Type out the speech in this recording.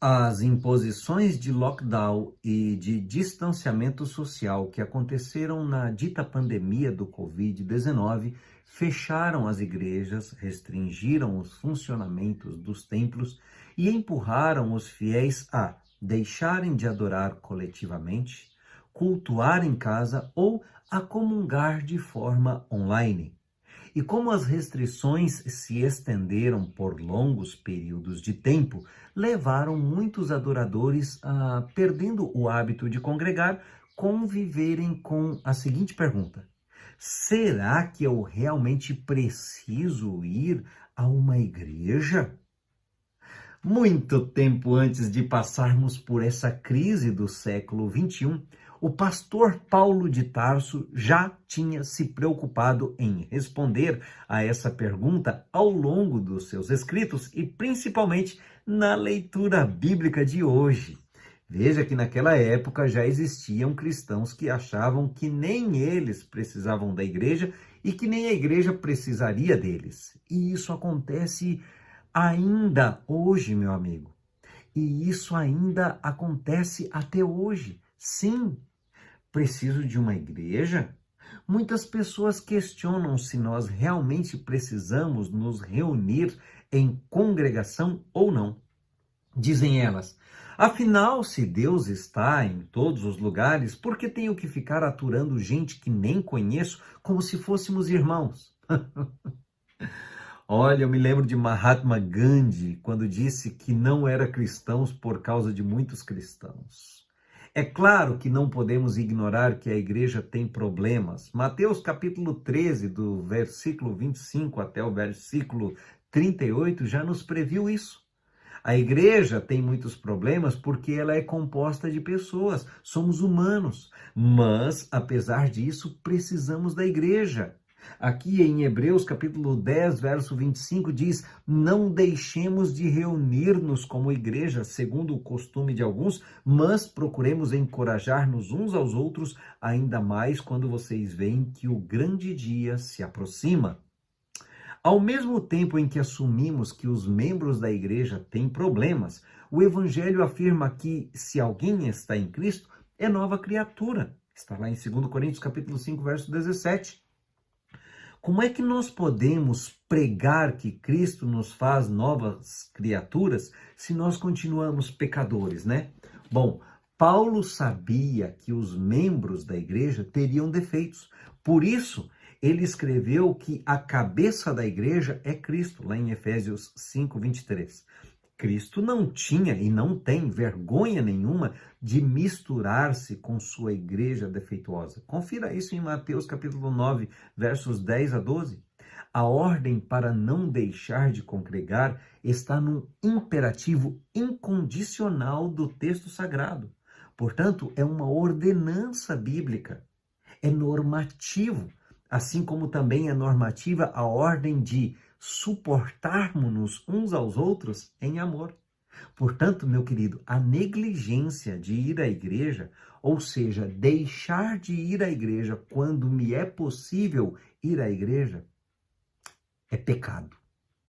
As imposições de lockdown e de distanciamento social que aconteceram na dita pandemia do Covid-19 fecharam as igrejas, restringiram os funcionamentos dos templos e empurraram os fiéis a deixarem de adorar coletivamente, cultuar em casa ou a comungar de forma online. E como as restrições se estenderam por longos períodos de tempo, levaram muitos adoradores a, perdendo o hábito de congregar, conviverem com a seguinte pergunta: será que eu realmente preciso ir a uma igreja? Muito tempo antes de passarmos por essa crise do século XXI, o pastor Paulo de Tarso já tinha se preocupado em responder a essa pergunta ao longo dos seus escritos e principalmente na leitura bíblica de hoje. Veja que naquela época já existiam cristãos que achavam que nem eles precisavam da igreja e que nem a igreja precisaria deles. E isso acontece ainda hoje, meu amigo. E isso ainda acontece até hoje. Sim, preciso de uma igreja? Muitas pessoas questionam se nós realmente precisamos nos reunir em congregação ou não. Dizem elas: afinal, se Deus está em todos os lugares, por que tenho que ficar aturando gente que nem conheço como se fôssemos irmãos? Olha, eu me lembro de Mahatma Gandhi quando disse que não era cristão por causa de muitos cristãos. É claro que não podemos ignorar que a igreja tem problemas. Mateus capítulo 13, do versículo 25 até o versículo 38, já nos previu isso. A igreja tem muitos problemas porque ela é composta de pessoas, somos humanos, mas, apesar disso, precisamos da igreja. Aqui em Hebreus capítulo 10, verso 25 diz: não deixemos de reunir-nos como igreja, segundo o costume de alguns, mas procuremos encorajar-nos uns aos outros, ainda mais quando vocês veem que o grande dia se aproxima. Ao mesmo tempo em que assumimos que os membros da igreja têm problemas, o Evangelho afirma que se alguém está em Cristo, é nova criatura. Está lá em 2 Coríntios capítulo 5, verso 17. Como é que nós podemos pregar que Cristo nos faz novas criaturas se nós continuamos pecadores, né? Bom, Paulo sabia que os membros da igreja teriam defeitos. Por isso, ele escreveu que a cabeça da igreja é Cristo, lá em Efésios 5, 23. Cristo não tinha e não tem vergonha nenhuma de misturar-se com sua igreja defeituosa. Confira isso em Mateus capítulo 9, versos 10 a 12. A ordem para não deixar de congregar está num imperativo incondicional do texto sagrado. Portanto, é uma ordenança bíblica, é normativo, assim como também é normativa a ordem de suportarmos-nos uns aos outros em amor. Portanto, meu querido, a negligência de ir à igreja, ou seja, deixar de ir à igreja quando me é possível ir à igreja, é pecado.